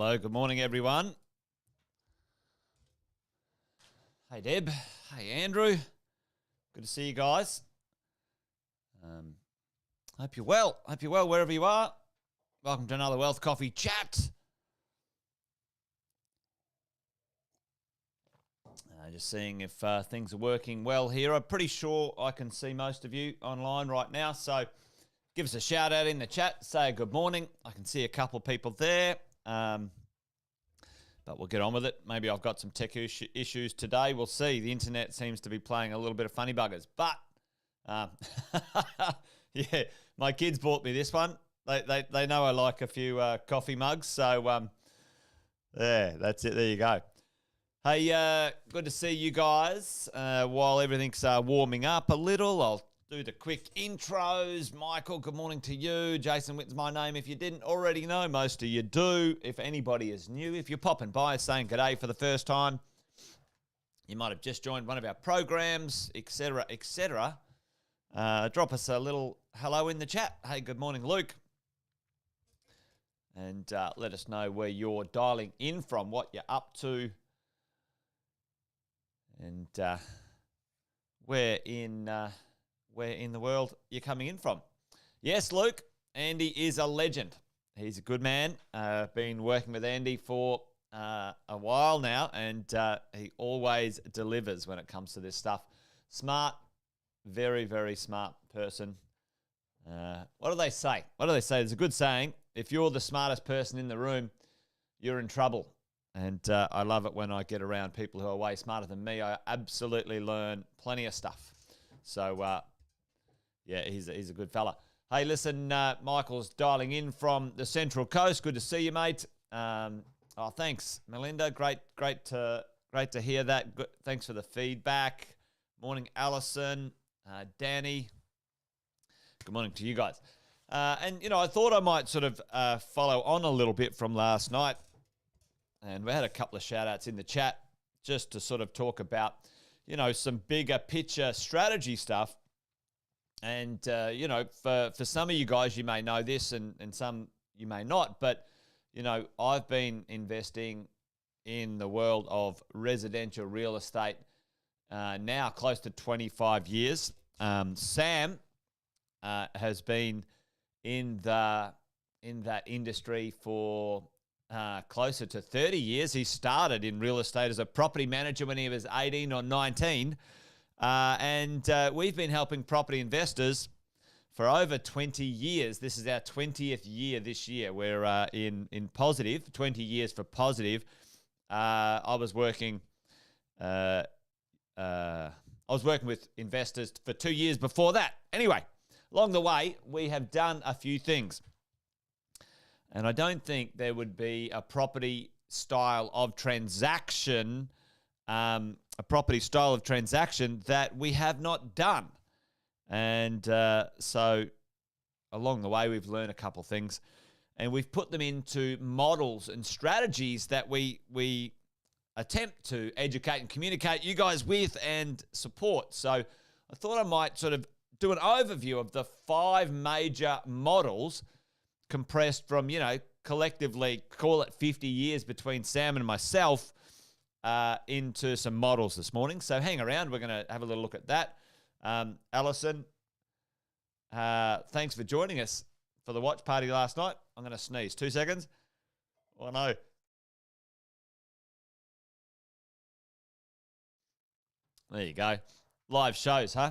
Hello, good morning, everyone. Hey, Deb. Hey, Andrew. Good to see you guys. Hope you're well. Hope you're well wherever you are. Welcome to another Wealth Coffee Chat. Just seeing if things are working well here. I'm pretty sure I can see most of you online right now, so give us a shout out in the chat. Say good morning. I can see a couple of people there, but we'll get on with it. Maybe I've got some tech issues today. We'll see. The internet seems to be playing a little bit of funny buggers, but yeah, my kids bought me this one. They know I like a few coffee mugs, so yeah, that's it. There you go. Hey, good to see you guys. While everything's warming up a little, I'll do the quick intros. Michael, good morning to you. Jason Witt's my name. If you didn't already know, most of you do. If anybody is new, if you're popping by saying g'day for the first time, you might have just joined one of our programs, etc., etc. Drop us a little hello in the chat. Hey, good morning, Luke. And let us know where you're dialing in from, what you're up to, and where in the world you're coming in from. Yes, Luke, Andy is a legend. He's a good man. Been working with Andy for a while now, and he always delivers when it comes to this stuff. Smart, very, very smart person. What do they say? There's a good saying. If you're the smartest person in the room, you're in trouble. And I love it when I get around people who are way smarter than me. I absolutely learn plenty of stuff. So, yeah, he's a good fella. Hey, listen, Michael's dialing in from the Central Coast. Good to see you, mate. Thanks, Melinda. Great to hear that. Good, thanks for the feedback. Morning, Alison, Danny. Good morning to you guys. And, I thought I might sort of follow on a little bit from last night. And we had a couple of shout-outs in the chat just to sort of talk about, some bigger picture strategy stuff. And, for some of you guys, you may know this and some you may not. But, I've been investing in the world of residential real estate now close to 25 years. Sam has been in that industry for closer to 30 years. He started in real estate as a property manager when he was 18 or 19. And we've been helping property investors for over 20 years. This is our 20th year this year. We're in positive, 20 years for positive. I was working with investors for 2 years before that. Anyway, along the way, we have done a few things. And I don't think there would be a property style of transaction, that we have not done. And so along the way, we've learned a couple things, and we've put them into models and strategies that we attempt to educate and communicate you guys with and support. So I thought I might sort of do an overview of the 5 major models compressed from, collectively, call it 50 years between Sam and myself, into some models this morning. So hang around. We're going to have a little look at that. Alison, thanks for joining us for the watch party last night. I'm going to sneeze. 2 seconds. Oh, no. There you go. Live shows, huh?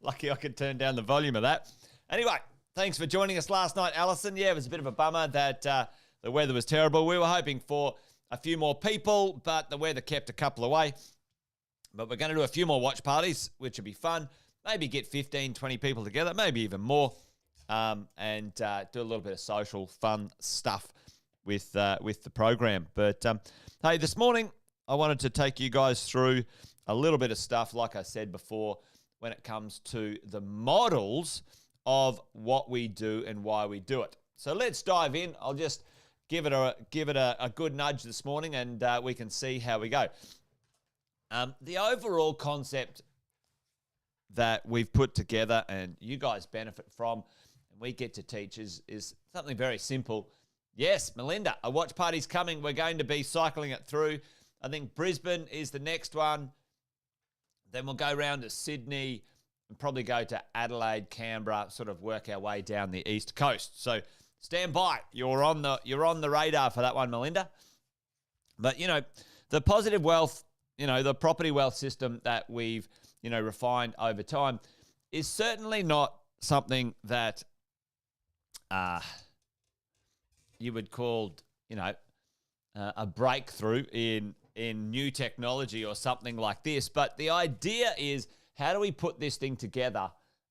Lucky I could turn down the volume of that. Anyway, thanks for joining us last night, Alison. Yeah, it was a bit of a bummer that the weather was terrible. We were hoping for a few more people, but the weather kept a couple away. But we're going to do a few more watch parties, which will be fun. Maybe get 15, 20 people together, maybe even more, and do a little bit of social fun stuff with the program. But hey, this morning I wanted to take you guys through a little bit of stuff, like I said before, when it comes to the models of what we do and why we do it. So let's dive in. I'll just give it a good nudge this morning, and we can see how we go. The overall concept that we've put together and you guys benefit from and we get to teach is something very simple Yes, Melinda, a watch party's coming. We're going to be cycling it through. I think Brisbane is the next one. Then we'll go round to Sydney and probably go to Adelaide, Canberra, sort of work our way down the east coast. So stand by. You're on the radar for that one, Melinda. But, the positive wealth, the property wealth system that we've, refined over time is certainly not something that you would call, a breakthrough in new technology or something like this. But the idea is, how do we put this thing together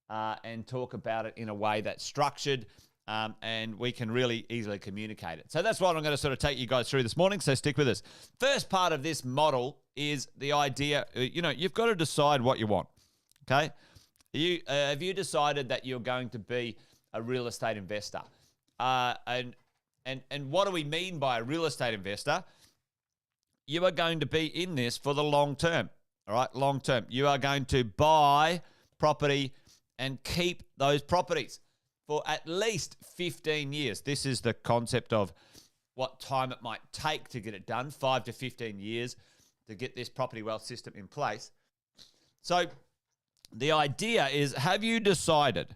and talk about it in a way that's structured and we can really easily communicate it? So that's what I'm going to sort of take you guys through this morning, so stick with us. First part of this model is the idea, you've got to decide what you want, okay? Have you decided that you're going to be a real estate investor? And what do we mean by a real estate investor? You are going to be in this for the long term, all right? Long term. You are going to buy property and keep those properties for at least 15 years. This is the concept of what time it might take to get it done, 5 to 15 years to get this property wealth system in place. So the idea is, have you decided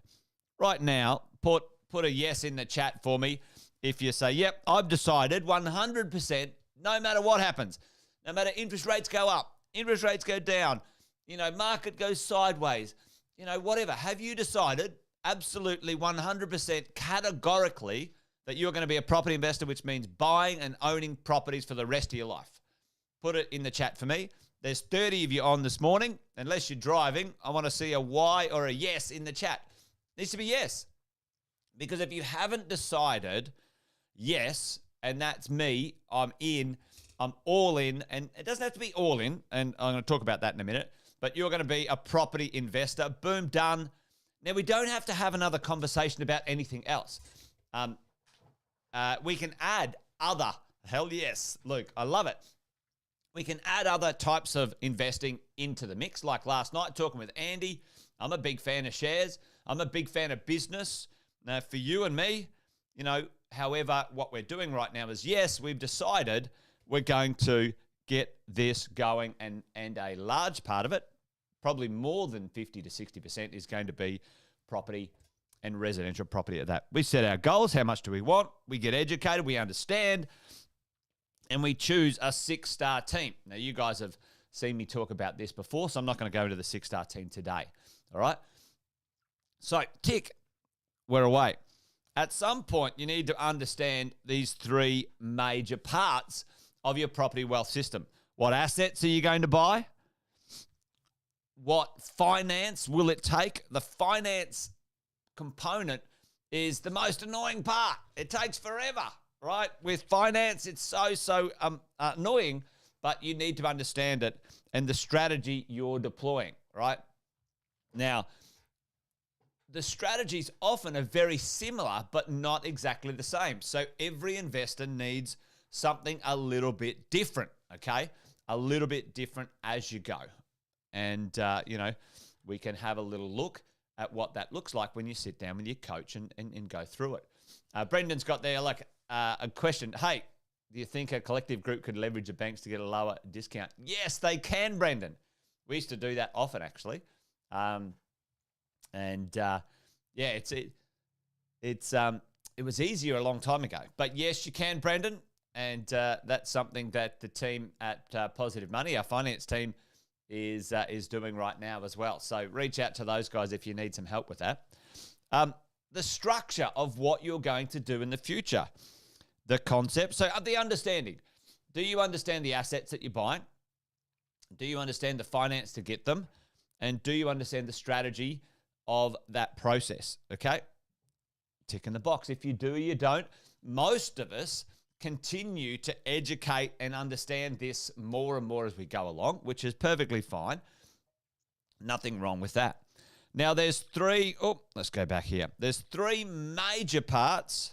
right now, put a yes in the chat for me if you say, yep, I've decided 100%, no matter what happens, no matter interest rates go up, interest rates go down, market goes sideways, whatever. Have you decided absolutely 100% categorically that you're going to be a property investor, which means buying and owning properties for the rest of your life? Put it in the chat for me. There's 30 of you on this morning. Unless you're driving, I want to see a Y or a yes in the chat. It needs to be yes. Because if you haven't decided yes, and that's me, I'm in, I'm all in, and it doesn't have to be all in, and I'm going to talk about that in a minute, but you're going to be a property investor. Boom, done. Now, we don't have to have another conversation about anything else. We can add other, hell yes, Luke, I love it. We can add other types of investing into the mix. Like last night, talking with Andy, I'm a big fan of shares. I'm a big fan of business. Now, for you and me, however, what we're doing right now is, yes, we've decided we're going to get this going, and a large part of it, probably more than 50 to 60%, is going to be property and residential property at that. We set our goals. How much do we want? We get educated. We understand. And we choose a 6-star team. Now, you guys have seen me talk about this before, so I'm not going to go into the 6-star team today. All right? So, tick. We're away. At some point, you need to understand these 3 major parts of your property wealth system. What assets are you going to buy? What finance will it take? The finance component is the most annoying part. It takes forever, right? With finance, it's so annoying, but you need to understand it and the strategy you're deploying, right? Now, the strategies often are very similar, but not exactly the same. So every investor needs something a little bit different, okay? A little bit different as you go. And, we can have a little look at what that looks like when you sit down with your coach and go through it. Brendan's got there a question. Hey, do you think a collective group could leverage the banks to get a lower discount? Yes, they can, Brendan. We used to do that often, actually. It was easier a long time ago. But yes, you can, Brendan. And that's something that the team at Positive Money, our finance team, is doing right now as well. So reach out to those guys if you need some help with that. The structure of what you're going to do in the future, the concept. So the understanding. Do you understand the assets that you're buying? Do you understand the finance to get them? And do you understand the strategy of that process? Okay? Tick in the box. If you do or you don't, most of us continue to educate and understand this more and more as we go along, which is perfectly fine. Nothing wrong with that. Now, there's 3, let's go back here. There's 3 major parts.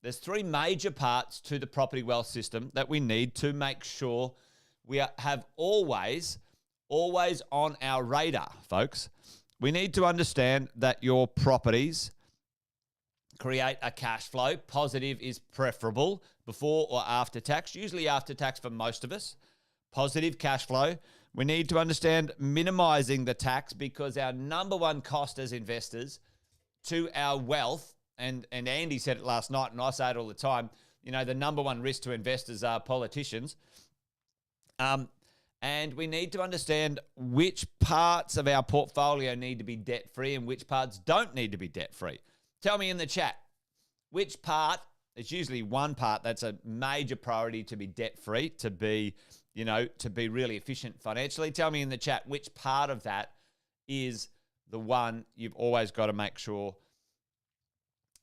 There's 3 major parts to the property wealth system that we need to make sure we have always on our radar, folks. We need to understand that your properties create a cash flow. Positive is preferable before or after tax, usually after tax for most of us. Positive cash flow. We need to understand minimizing the tax because our number one cost as investors to our wealth, and Andy said it last night and I say it all the time, you know, the number one risk to investors are politicians. And we need to understand which parts of our portfolio need to be debt-free and which parts don't need to be debt-free. Tell me in the chat, which part, it's usually one part that's a major priority to be debt-free, to be, you know, to be really efficient financially. Tell me in the chat which part of that is the one you've always got to make sure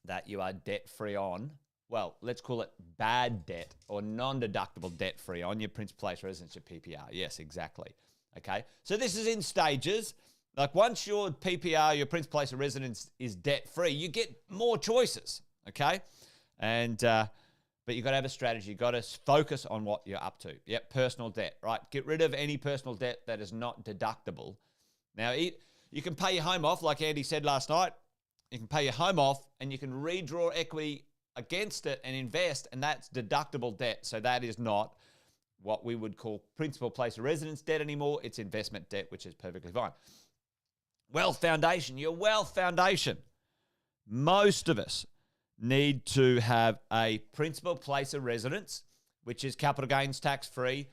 that you are debt-free on. Well, let's call it bad debt or non-deductible debt-free on your principal place residence, your PPR. Yes, exactly. Okay, so this is in stages. Like once your PPR, your principal place of residence, is debt-free, you get more choices, okay? And but you've got to have a strategy. You've got to focus on what you're up to. Yep, personal debt, right? Get rid of any personal debt that is not deductible. Now, you can pay your home off, like Andy said last night. You can pay your home off and you can redraw equity against it and invest, and that's deductible debt. So that is not what we would call principal place of residence debt anymore. It's investment debt, which is perfectly fine. Wealth foundation, your wealth foundation. Most of us need to have a principal place of residence, which is capital gains tax free.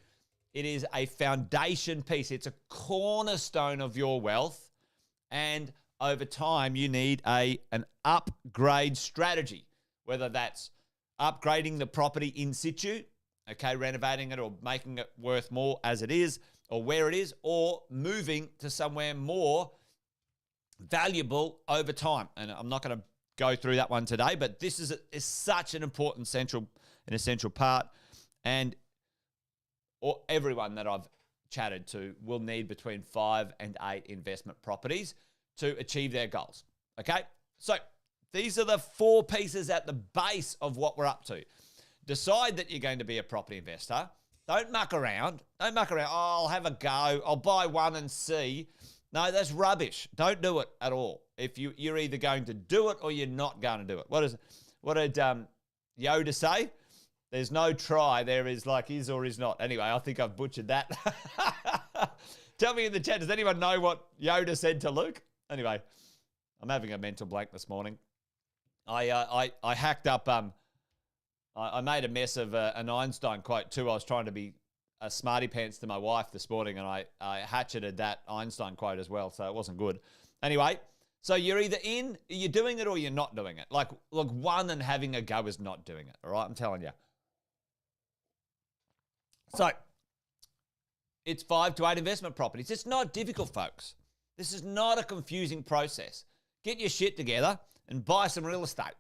It is a foundation piece. It's a cornerstone of your wealth. And over time, you need an upgrade strategy, whether that's upgrading the property in situ, okay, renovating it or making it worth more as it is or where it is, or moving to somewhere more valuable over time. And I'm not going to go through that one today, but this is such an important essential part. And everyone that I've chatted to will need between 5 and 8 investment properties to achieve their goals. Okay, so these are the 4 pieces at the base of what we're up to. Decide that you're going to be a property investor. Don't muck around. Don't muck around. Oh, I'll have a go. I'll buy one and see. No, that's rubbish. Don't do it at all. If you're either going to do it or you're not going to do it. What did Yoda say? There's no try. There is like is or is not. Anyway, I think I've butchered that. Tell me in the chat, does anyone know what Yoda said to Luke? Anyway, I'm having a mental blank this morning. I hacked up, I made a mess of an Einstein quote too. I was trying to be a smarty pants to my wife this morning, and I hatcheted that Einstein quote as well, so it wasn't good. Anyway, so you're either you're doing it or you're not doing it. Like, look, one and having a go is not doing it, all right? I'm telling you. So, it's 5 to 8 investment properties. It's not difficult, folks. This is not a confusing process. Get your shit together and buy some real estate.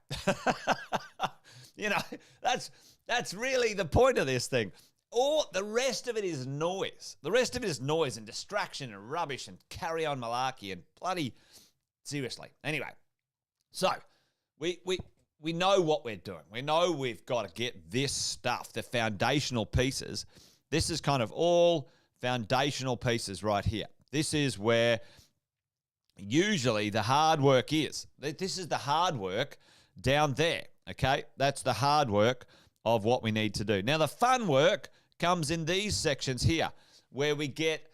You know, that's really the point of this thing. Or the rest of it is noise. The rest of it is noise and distraction and rubbish and carry on malarkey and bloody seriously. Anyway, so we know what we're doing. We know we've got to get this stuff, the foundational pieces. This is kind of all foundational pieces right here. This is where usually the hard work is. This is the hard work down there, okay? That's the hard work of what we need to do. Now, the fun work comes in these sections here, where we get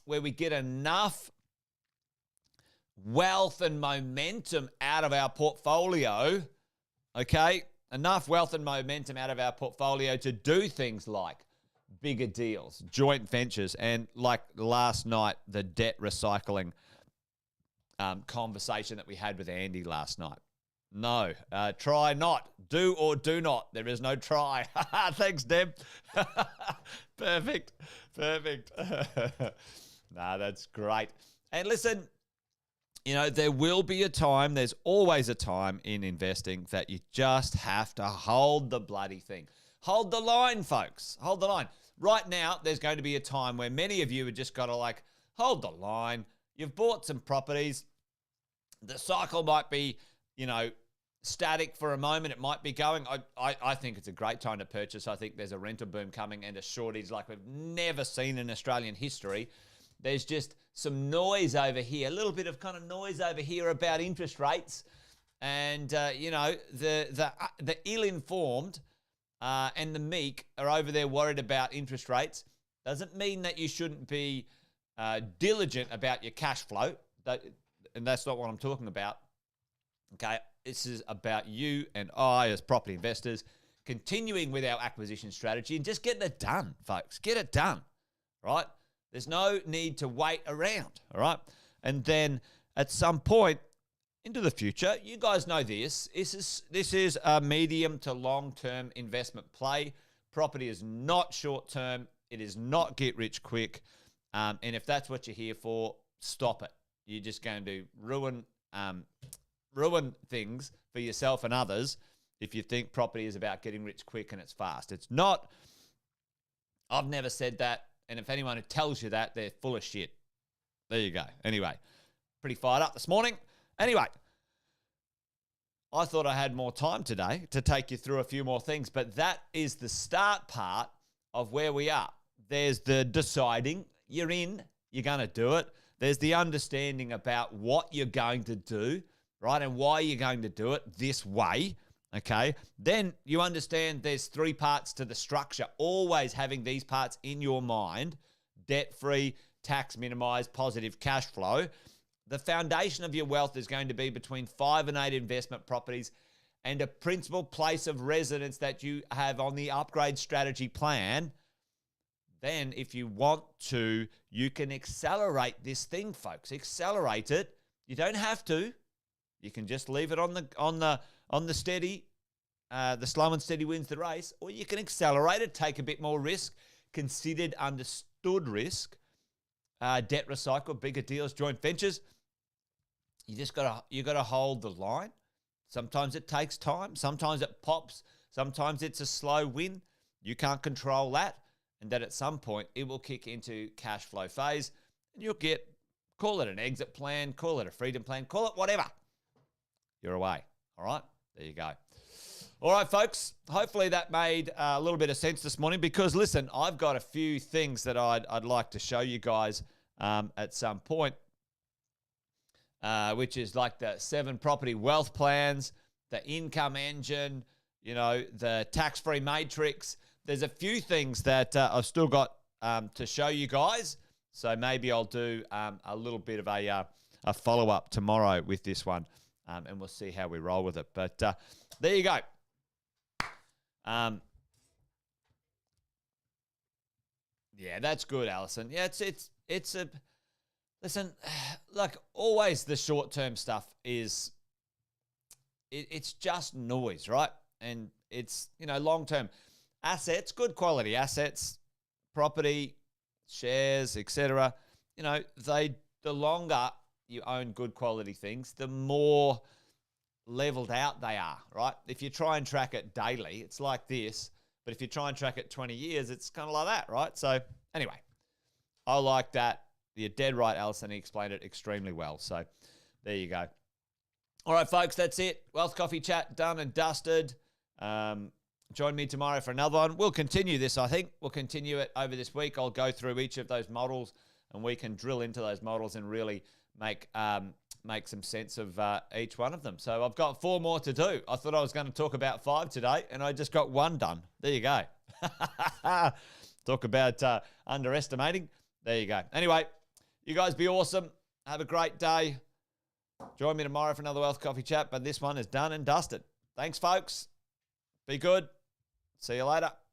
enough wealth and momentum out of our portfolio, okay? Enough wealth and momentum out of our portfolio to do things like bigger deals, joint ventures, and like last night, the debt recycling conversation that we had with Andy last night. No, try not. Do or do not. There is no try. Thanks, Deb. Perfect. Nah, that's great. And listen, you know, there will be a time, there's always a time in investing that you just have to hold the bloody thing. Hold the line, folks. Hold the line. Right now, there's going to be a time where many of you have just got to like, hold the line. You've bought some properties. The cycle might be, you know, static for a moment. It might be going. I think it's a great time to purchase. I think there's a rental boom coming and a shortage like we've never seen in Australian history. There's just some noise over here, a little bit of kind of noise over here about interest rates. And, the ill-informed and the meek are over there worried about interest rates. Doesn't mean that you shouldn't be diligent about your cash flow. And that's not what I'm talking about. Okay, this is about you and I as property investors continuing with our acquisition strategy and just getting it done, folks. Get it done, right? There's no need to wait around, all right? And then at some point into the future, you guys know this. This is a medium to long-term investment play. Property is not short-term. It is not get rich quick. And if that's what you're here for, stop it. You're just going to ruin things for yourself and others if you think property is about getting rich quick and it's fast. It's not. I've never said that. And if anyone who tells you that, they're full of shit. There you go. Anyway, pretty fired up this morning. Anyway, I thought I had more time today to take you through a few more things, but that is the start part of where we are. There's the deciding you're in, you're going to do it. There's the understanding about what you're going to do, right, and why you're going to do it this way, okay? Then you understand there's three parts to the structure, always having these parts in your mind: debt-free, tax minimized, positive cash flow. The foundation of your wealth is going to be between 5 and 8 investment properties and a principal place of residence that you have on the upgrade strategy plan. Then if you want to, you can accelerate this thing, folks. Accelerate it. You don't have to. You can just leave it on the steady. The slow and steady wins the race. Or you can accelerate it, take a bit more risk, considered understood risk, debt recycle, bigger deals, joint ventures. You gotta hold the line. Sometimes it takes time. Sometimes it pops. Sometimes it's a slow win. You can't control that. And that at some point it will kick into cash flow phase and you'll call it an exit plan, call it a freedom plan, call it whatever. You're away. All right. There you go. All right, folks. Hopefully that made a little bit of sense this morning because, listen, I've got a few things that I'd like to show you guys at some point, which is like the 7 property wealth plans, the income engine, the tax-free matrix. There's a few things that I've still got to show you guys. So maybe I'll do a little bit of a follow-up tomorrow with this one, and we'll see how we roll with it. But there you go. Yeah, that's good, Alison. Yeah, it's a listen. Like always, the short-term stuff is it's just noise, right? And it's long-term assets, good quality assets, property, shares, etc. The longer you own good quality things, the more leveled out they are, right? If you try and track it daily, it's like this. But if you try and track it 20 years, it's kind of like that, right? So anyway, I like that. You're dead right, Alison. He explained it extremely well. So there you go. All right, folks, that's it. Wealth Coffee Chat done and dusted. Join me tomorrow for another one. We'll continue this, I think. We'll continue it over this week. I'll go through each of those models and we can drill into those models and really make some sense of each one of them. So I've got 4 more to do. I thought I was going to talk about 5 today and I just got 1 done. There you go. Talk about underestimating. There you go. Anyway, you guys be awesome. Have a great day. Join me tomorrow for another Wealth Coffee Chat, but this one is done and dusted. Thanks, folks. Be good. See you later.